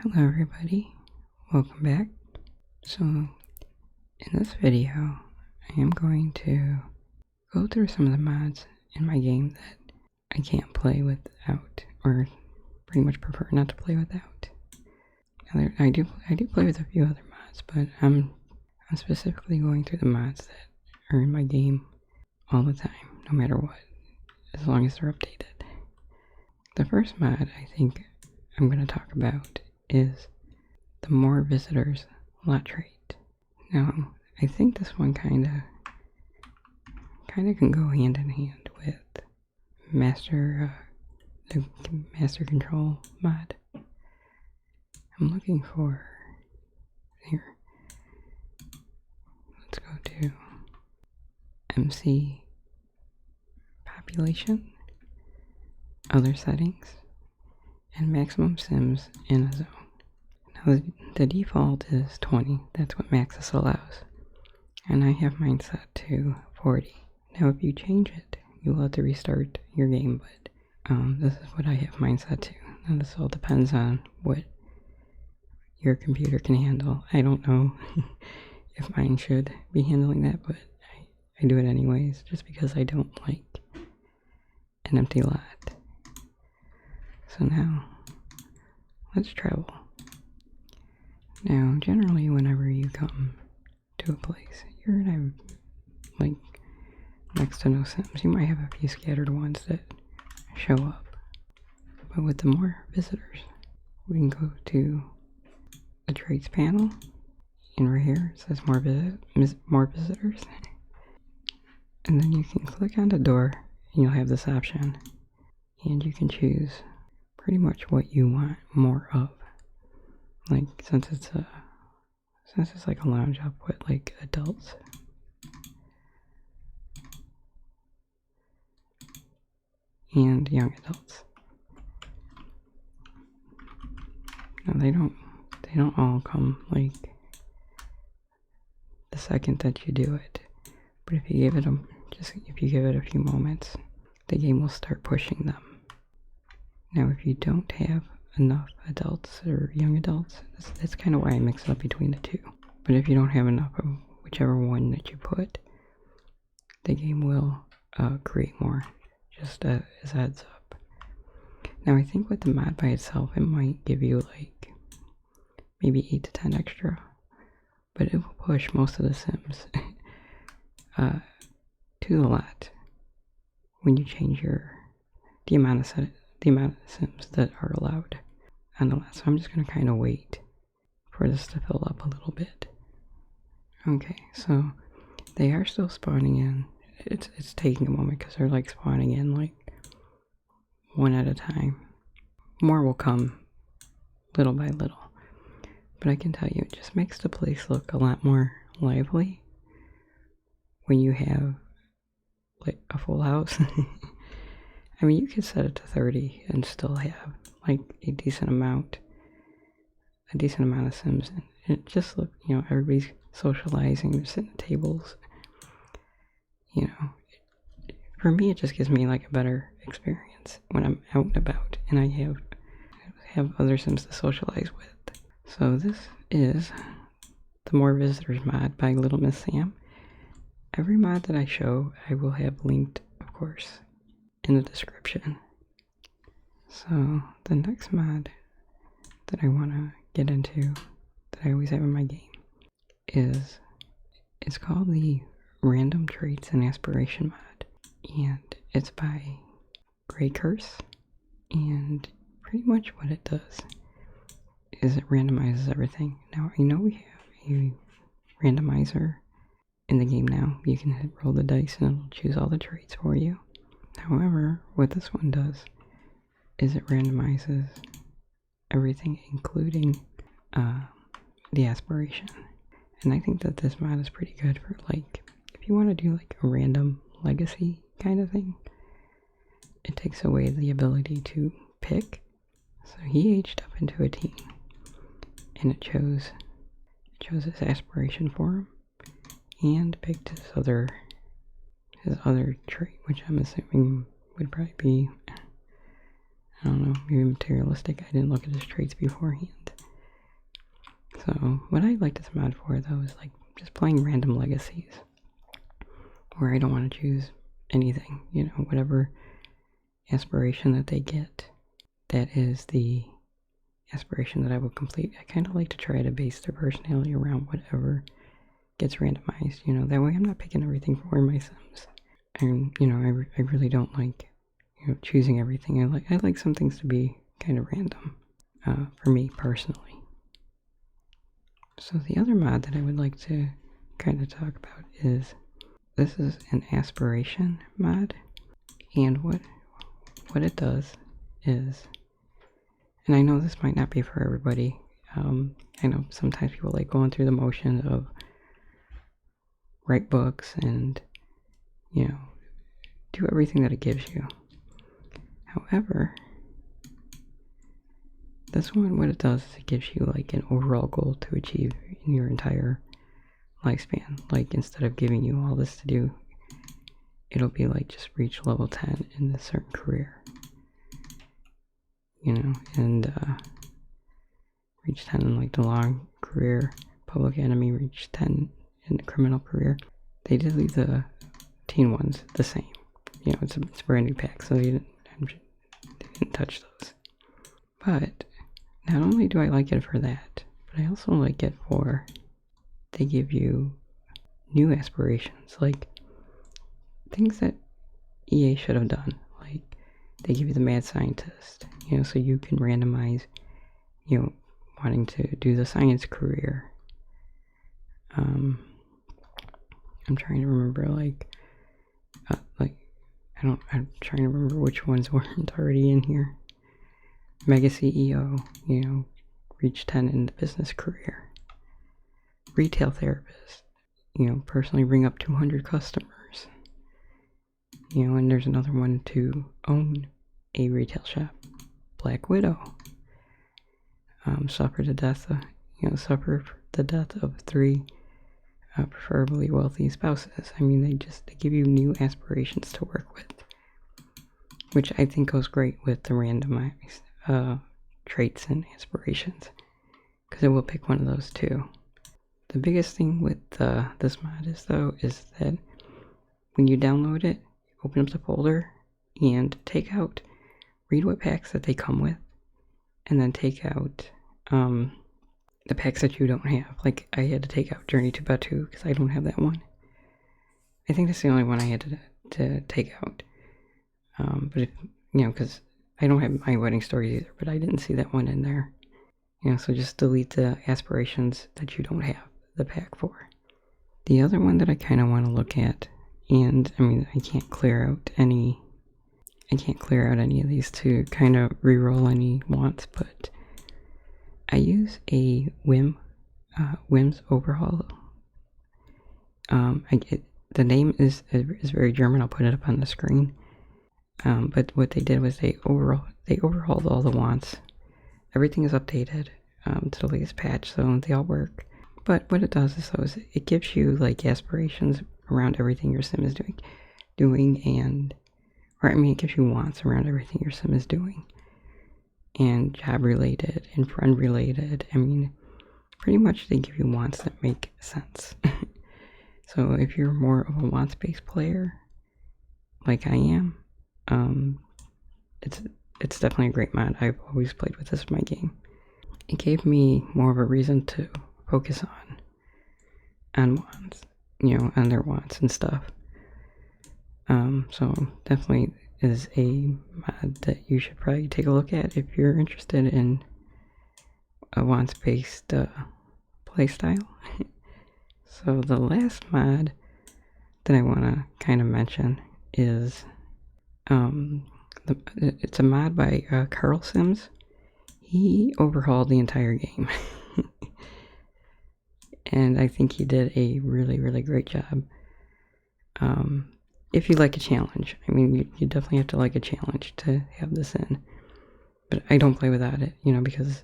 Hello everybody, welcome back. So in this video I am going to go through some of the mods in my game that I can't play without, or pretty much prefer not to play without. Now I do play with a few other mods, but I'm specifically going through the mods that are in my game all the time, no matter what, as long as they're updated. The first mod I think I'm going to talk about is the more visitors lot trait. Now, I think this one kinda can go hand in hand with the master control mod. I'm looking for here. Let's go to MC population, other settings, and maximum sims in a zone. Now the default is 20, that's what Maxis allows, and I have mine set to 40. Now if you change it, you will have to restart your game, but this is what I have mine set to. Now this all depends on what your computer can handle. I don't know if mine should be handling that, but I do it anyways, just because I don't like an empty lot. So now, let's travel. Now, generally, whenever you come to a place, you're gonna have, like, next to no sims. You might have a few scattered ones that show up. But with the more visitors, we can go to the traits panel, and right here it says more visitors. And then you can click on the door, and you'll have this option. And you can choose pretty much what you want more of. Like, since it's like a lounge, I'll put like adults. And young adults. Now they don't all come like the second that you do it. But if you give it a few moments, the game will start pushing them. Now if you don't have enough adults or young adults, that's kind of why I mix it up between the two. But if you don't have enough of whichever one that you put, the game will create more, just as a heads up. Now I think with the mod by itself, it might give you like maybe 8 to 10 extra, but it will push most of the sims to the lot when you change the amount of sims that are allowed on the lot. So I'm just going to kind of wait for this to fill up a little bit. Okay, so they are still spawning in. It's taking a moment because they're like spawning in like one at a time. More will come little by little. But I can tell you, it just makes the place look a lot more lively when you have like a full house. I mean, you could set it to 30 and still have like a decent amount of sims, and it just look, everybody's socializing, they're sitting at tables. For me, it just gives me like a better experience when I'm out and about, and I have other sims to socialize with. So this is the More Visitors mod by Little Miss Sam. Every mod that I show, I will have linked, of course, in the description. So the next mod that I want to get into, that I always have in my game, it's called the Random Traits and Aspiration mod, and it's by Grey Curse. And pretty much what it does is it randomizes everything. Now I know we have a randomizer in the game now. You can roll the dice and it'll choose all the traits for you. However, what this one does is it randomizes everything, including the aspiration. And I think that this mod is pretty good for, like, if you want to do like a random legacy kind of thing. It takes away the ability to pick. So he aged up into a teen, and it chose his aspiration for him, and picked his other trait, which I'm assuming would probably be, I don't know, maybe materialistic. I didn't look at his traits beforehand. So what I like this mod for though is like just playing random legacies where I don't want to choose anything, you know, whatever aspiration that they get, that is the aspiration that I will complete. I kind of like to try to base their personality around whatever gets randomized, you know, that way I'm not picking everything for my Sims. And, you know, I really don't like, you know, choosing everything. I like some things to be kind of random, for me personally. So the other mod that I would like to kind of talk about is, this is an aspiration mod, and what it does is, and I know this might not be for everybody, I know sometimes people like going through the motion of write books and, you know, do everything that it gives you. However, this one, what it does is it gives you like an overall goal to achieve in your entire lifespan. Like, instead of giving you all this to do, it'll be like just reach level 10 in a certain career, you know, and reach 10 in like the long career, public enemy, reach 10 in the criminal career. They did leave the teen ones the same, you know, it's a brand new pack, so they didn't touch those. But not only do I like it for that, but I also like it for, they give you new aspirations, like things that EA should have done. Like, they give you the mad scientist, you know, so you can randomize, you know, wanting to do the science career. I'm trying to remember, I'm trying to remember which ones weren't already in here. Mega CEO, you know, reach 10 in the business career. Retail therapist, you know, personally bring up 200 customers. You know, and there's another one to own a retail shop. Black Widow. Suffer the death of 3 preferably wealthy spouses. I mean, they give you new aspirations to work with, which I think goes great with the randomized traits and aspirations, because it will pick one of those too. The biggest thing with this mod is that when you download it, open up the folder and read what packs that they come with, and then take out the packs that you don't have. Like, I had to take out Journey to Batu because I don't have that one. I think that's the only one I had to take out. But if, you know, because I don't have My Wedding Stories either, but I didn't see that one in there. You know, so just delete the aspirations that you don't have the pack for. The other one that I kind of want to look at, and I mean, I can't clear out any of these to kind of reroll any wants, but I use a Whims Overhaul. The name is very German. I'll put it up on the screen. But what they did was they overhauled all the wants. Everything is updated to the latest patch, so they all work. But what it does is it gives you like aspirations around everything your sim is doing, it gives you wants around everything your sim is doing, and job related and friend related. I mean, pretty much they give you wants that make sense. So if you're more of a wants-based player, like I am, it's definitely a great mod. I've always played with this in my game. It gave me more of a reason to focus on wants, you know, on their wants and stuff. So definitely is a mod that you should probably take a look at if you're interested in a wants-based playstyle. So the last mod that I want to kind of mention is it's a mod by Carl Sims. He overhauled the entire game. And I think he did a really, really great job. If you like a challenge, I mean, you definitely have to like a challenge to have this in. But I don't play without it, you know, because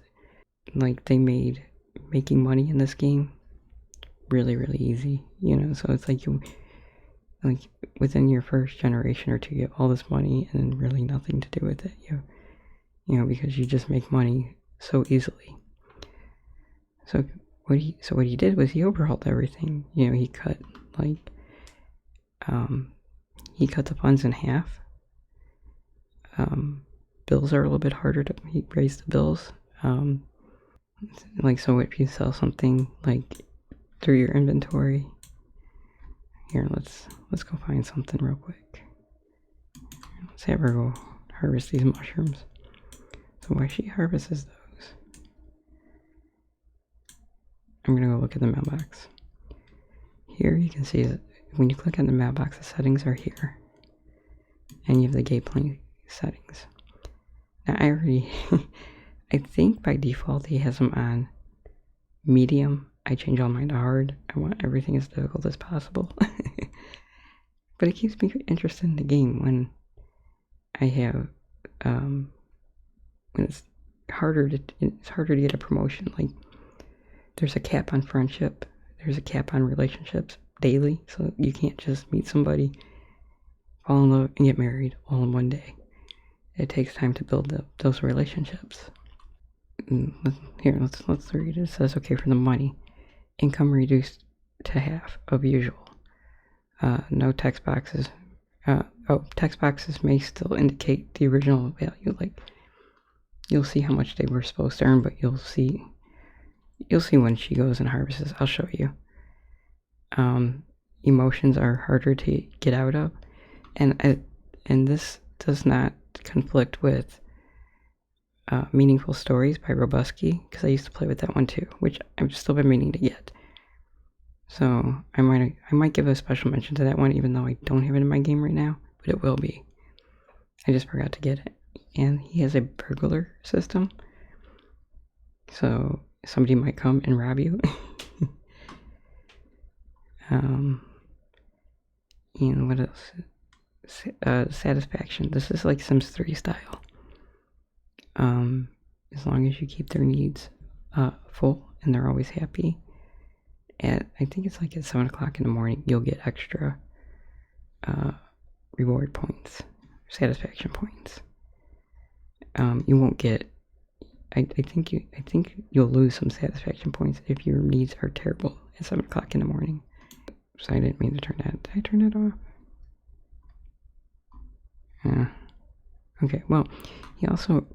like they made making money in this game really, really easy, you know. So it's like within your first generation or two, you have all this money and then really nothing to do with it, you know, because you just make money so easily. So what he did was he overhauled everything. You know, he cut like he cut the funds in half. Bills are a little bit harder to, he raised the bills. Like, so if you sell something like through your inventory, here, let's go find something real quick. Let's have her go harvest these mushrooms. So while she harvests those, I'm gonna go look at the mailbox. Here you can see that when you click on the mailbox, the settings are here. And you have the gameplay settings. Now I already, I think by default he has them on medium. I change all mine to hard. I want everything as difficult as possible. But it keeps me interested in the game when I have, when it's harder to get a promotion. Like, there's a cap on friendship, there's a cap on relationships daily, so you can't just meet somebody, fall in love, and get married all in one day. It takes time to build up those relationships. Here, let's read it. It says, okay, for the money, income reduced to half of usual. No text boxes. Text boxes may still indicate the original value. Like, you'll see how much they were supposed to earn, but you'll see when she goes and harvests. I'll show you. Emotions are harder to get out of, and this does not conflict with Meaningful Stories by Robusky, because I used to play with that one too, which I've still been meaning to get. So I might give a special mention to that one, even though I don't have it in my game right now, but it will be. I just forgot to get it. And he has a burglar system, so somebody might come and rob you. And what else? Satisfaction. This is like Sims 3 style. As long as you keep their needs full and they're always happy. I think it's like at 7 o'clock in the morning, you'll get extra reward points, satisfaction points. You won't get. I think you'll lose some satisfaction points if your needs are terrible at 7 o'clock in the morning. So I didn't mean to turn that. Did I turn that off? Yeah. Okay. Well, he also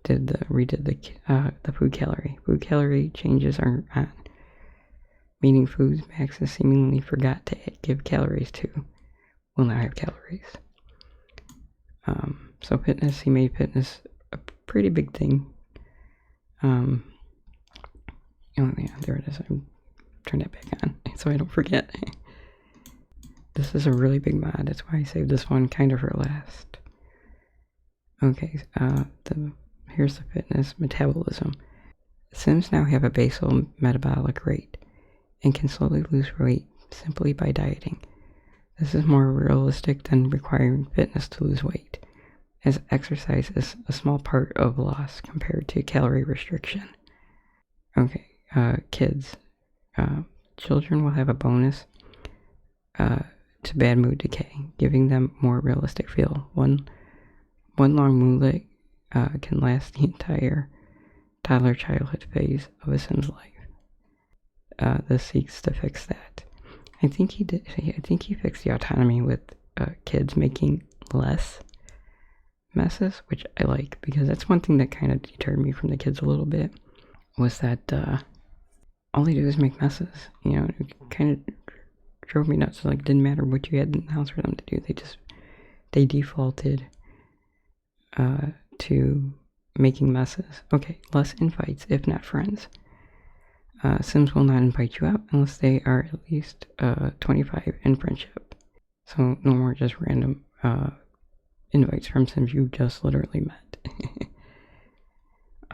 redid the food calorie. Food calorie changes are on. Meaning foods Maxis seemingly forgot to give calories to will now have calories. So fitness, he made fitness a pretty big thing. Oh yeah, there it is. Turn that back on so I don't forget. This is a really big mod. That's why I saved this one kind of for last. Okay, here's the fitness metabolism. Sims now have a basal metabolic rate and can slowly lose weight simply by dieting. This is more realistic than requiring fitness to lose weight, as exercise is a small part of loss compared to calorie restriction. Okay, kids. Children will have a bonus to bad mood decay, giving them more realistic feel. One long moonlit can last the entire toddler childhood phase of a Sim's life. This seeks to fix that. I think he did. I think he fixed the autonomy with kids making less messes, which I like, because that's one thing that kind of deterred me from the kids a little bit, was that all they do is make messes. You know, it kind of drove me nuts. Like, it didn't matter what you had in the house for them to do. They defaulted to making messes. Okay, less invites, if not friends. Sims will not invite you out unless they are at least 25 in friendship. So no more just random invites from Sims you just literally met.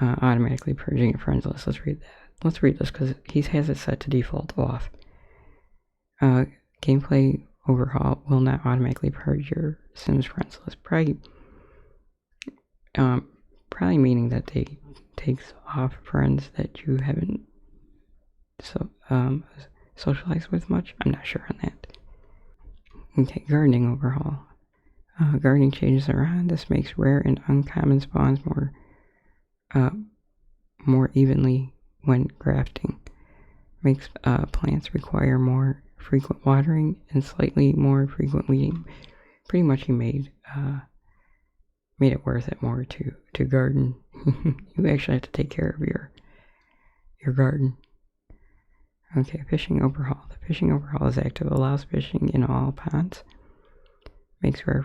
Automatically purging your friends list. Let's read that. Let's read this because he has it set to default off. Gameplay overhaul will not automatically purge your Sims friends list. Probably meaning that they takes off friends that you haven't socialized with much. I'm not sure on that. Okay, gardening overhaul. Gardening changes are on. This makes rare and uncommon spawns more evenly when grafting. Makes plants require more frequent watering and slightly more frequent weeding. Pretty much he made it worth it more to garden. You actually have to take care of your garden. Okay, fishing overhaul. The fishing overhaul is active, allows fishing in all ponds. Makes rare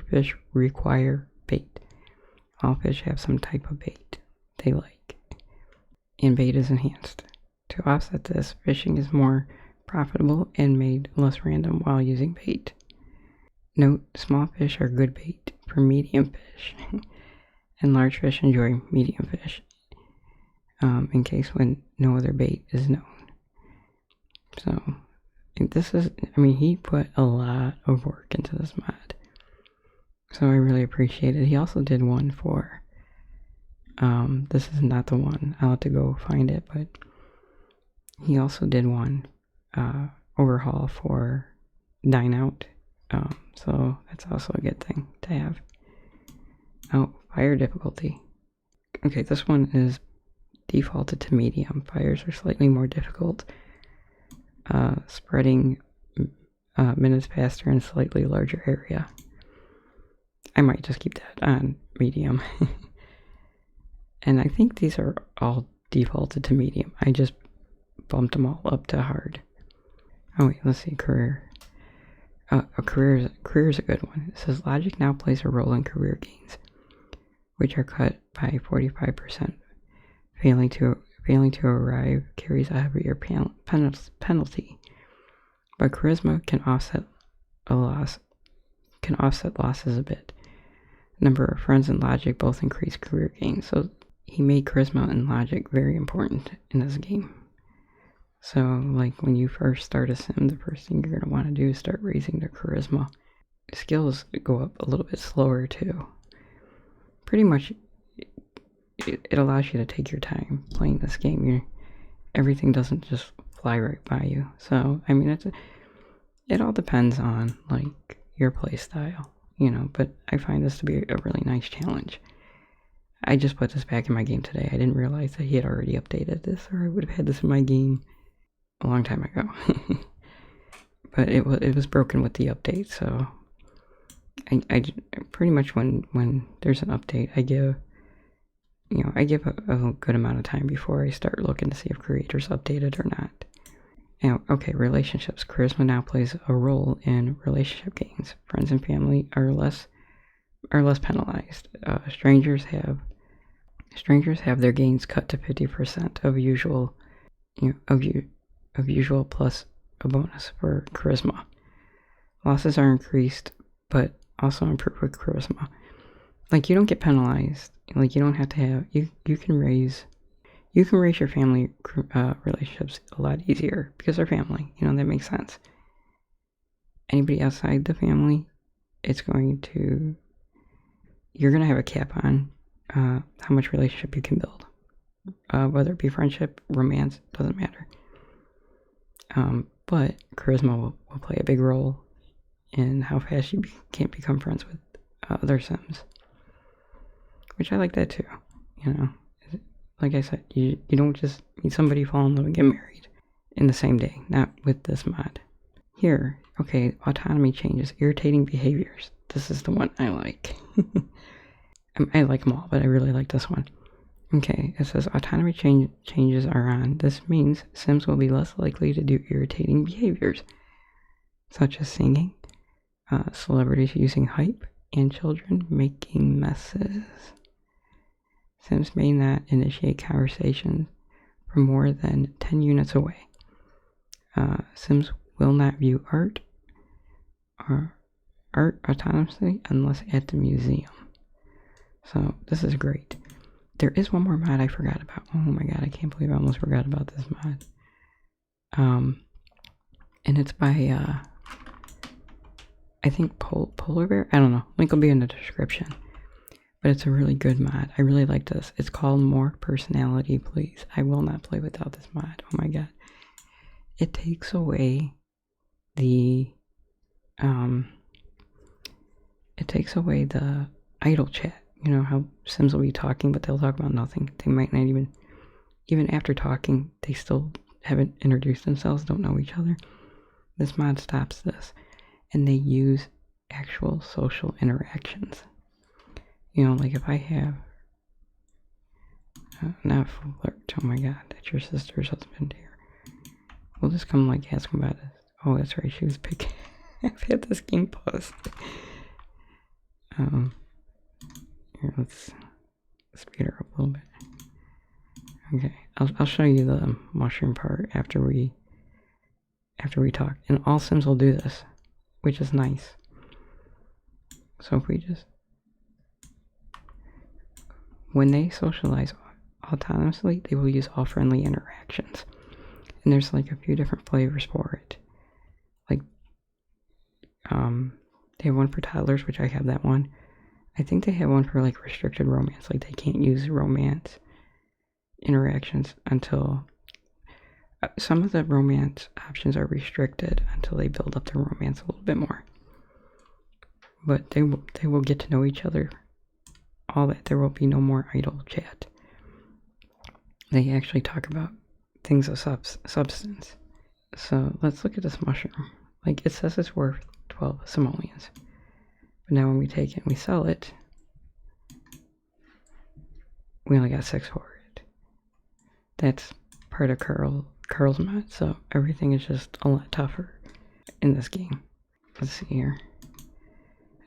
fish require bait. All fish have some type of bait they like. And bait is enhanced. To offset this, fishing is more profitable and made less random while using bait. Note, small fish are good bait for medium fish, and large fish enjoy medium fish, in case when no other bait is known. So, this is, I mean, he put a lot of work into this mod. So I really appreciate it. He also did one for, this is not the one, I'll have to go find it, but he also did one overhaul for Dine Out. So that's also a good thing to have. Oh, fire difficulty. Okay, this one is defaulted to medium. Fires are slightly more difficult, spreading minutes faster in a slightly larger area. I might just keep that on medium. And I think these are all defaulted to medium. I just bumped them all up to hard. Oh wait, let's see, career. Career is a good one. It says logic now plays a role in career gains, which are cut by 45%. Failing to arrive carries a heavier penalty, but charisma can offset losses a bit. Number of friends and logic both increase career gains, so he made charisma and logic very important in this game. So, like, when you first start a sim, the first thing you're going to want to do is start raising their charisma. Skills go up a little bit slower, too. Pretty much, it allows you to take your time playing this game. Everything doesn't just fly right by you. So, I mean, it all depends on, like, your play style, you know, but I find this to be a really nice challenge. I just put this back in my game today. I didn't realize that he had already updated this, or I would have had this in my game a long time ago. But it was broken with the update, so I pretty much when there's an update, I give a good amount of time before I start looking to see if creators updated or not. Now, okay, relationships. Charisma now plays a role in relationship gains. Friends and family are less penalized. Strangers have their gains cut to 50% of usual, of usual plus a bonus for charisma. Losses are increased, but also improved with charisma. Like, you don't get penalized. Like, you don't have to have, you can raise your family relationships a lot easier because they're family. You know, that makes sense. Anybody outside the family, you're going to have a cap on how much relationship you can build. Whether it be friendship, romance, doesn't matter. But charisma will play a big role in how fast you can't become friends with other Sims. Which I like that too, you know. Like I said, you don't just meet somebody, fall in love, and get married in the same day. Not with this mod. Here, okay, autonomy changes, irritating behaviors. This is the one I like. I like them all, but I really like this one. Okay, it says autonomy changes are on. This means Sims will be less likely to do irritating behaviors, such as singing, celebrities using hype, and children making messes. Sims may not initiate conversations from more than 10 units away. Sims will not view art autonomously unless at the museum. So this is great. There is one more mod I forgot about. Oh my god, I can't believe I almost forgot about this mod. And it's by I think Polar Bear? I don't know. Link will be in the description. But it's a really good mod. I really like this. It's called More Personality, Please. I will not play without this mod. Oh my god. It takes away the idle chat. You know how Sims will be talking, but they'll talk about nothing. They might not even even after talking, they still haven't introduced themselves, don't know each other. This mod stops this, and they use actual social interactions. You know, like if I have, not flirt, oh my god, that's your sister's husband here. We'll just come like ask him about it. Oh, that's right, she was picking. I've had this game paused. Here, let's speed her up a little bit. Okay, I'll show you the mushroom part after we talk. And all Sims will do this, which is nice. So if we just, when they socialize autonomously, they will use all friendly interactions. And there's like a few different flavors for it. Like, they have one for toddlers, which I have that one. I think they have one for like restricted romance, like they can't use romance interactions until some of the romance options are restricted until they build up their romance a little bit more. But they will get to know each other. All that, there will be no more idle chat. They actually talk about things of substance. So let's look at this mushroom. Like it says it's worth 12 simoleons. But now when we take it and we sell it, we only got 6 for it. That's part of Carl's mod, so everything is just a lot tougher in this game. Let's see here.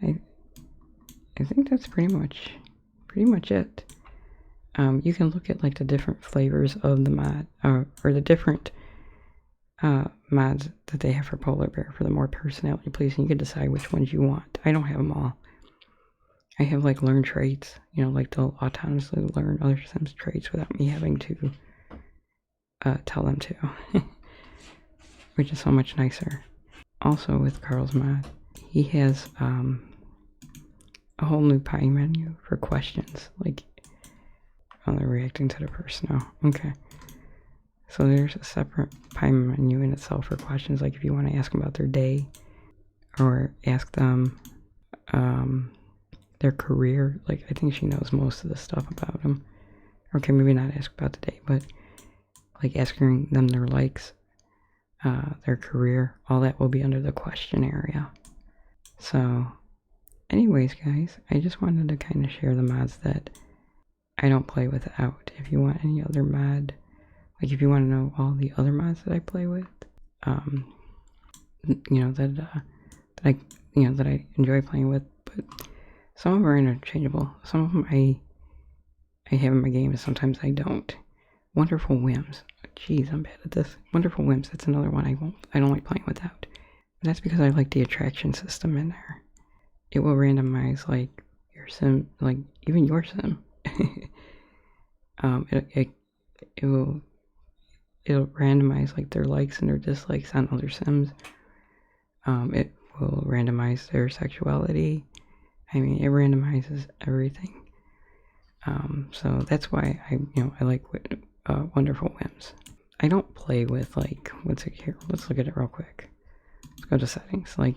I think that's pretty much it. You can look at like the different flavors of the mod, or the different mods that they have for Polar Bear for the more personality pleasing. You can decide which ones you want. I don't have them all. I have like learn traits, you know, like they'll autonomously learn other Sims traits without me having to tell them to, which is so much nicer. Also with Carl's mod, he has a whole new pie menu for questions, like, oh, they're reacting to the person now. Okay. So there's a separate pie menu in itself for questions, like if you want to ask them about their day, or ask them their career. Like, I think she knows most of the stuff about them. Okay, maybe not ask about the day, but like asking them their likes, their career, all that will be under the question area. So anyways, guys, I just wanted to kind of share the mods that I don't play without. If you want any other mod, like if you want to know all the other mods that I play with, you know, that I enjoy playing with, but some of them are interchangeable. Some of them I have in my game, and sometimes I don't. Wonderful Whims. Jeez, I'm bad at this. Wonderful Whims. That's another one I don't like playing without. But that's because I like the attraction system in there. It will randomize like your sim, like even your sim. It'll randomize like their likes and their dislikes on other sims. It will randomize their sexuality. I mean, it randomizes everything. So that's why I like Wonderful Whims. I don't play with like, what's it here? Let's look at it real quick. Let's go to settings. Like,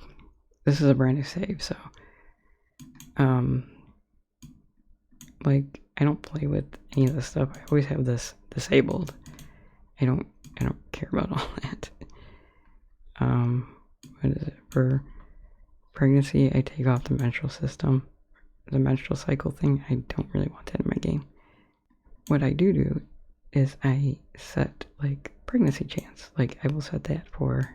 this is a brand new save, so like I don't play with any of this stuff. I always have this disabled. I don't care about all that. What is it? For pregnancy, I take off the menstrual system. The menstrual cycle thing, I don't really want that in my game. What I do is I set like pregnancy chance. Like I will set that for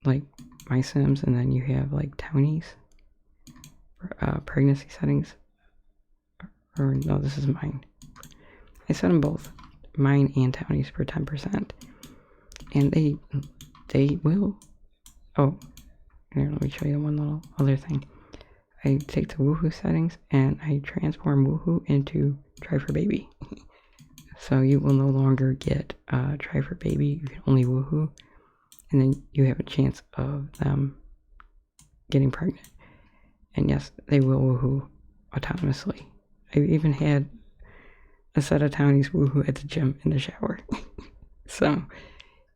like my Sims, and then you have like townies for pregnancy settings. Or no, this is mine. I set them both, mine and townies, for 10%, and they will. Oh, here, let me show you one little other thing. I take the woohoo settings and I transform woohoo into try for baby. So you will no longer get try for baby, you can only woohoo, and then you have a chance of them getting pregnant. And yes, they will woohoo autonomously. I've even had a set of townies woohoo at the gym in the shower. So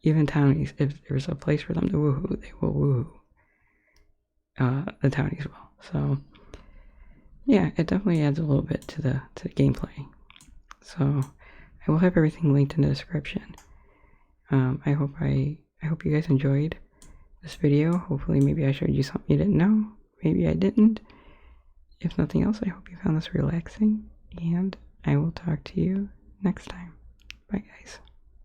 even townies, if there's a place for them to woohoo, they will woohoo. The townies will. So yeah, it definitely adds a little bit to the gameplay. So I will have everything linked in the description. I hope you guys enjoyed this video. Hopefully maybe I showed you something you didn't know. Maybe I didn't. If nothing else, I hope you found this relaxing, and I will talk to you next time. Bye guys.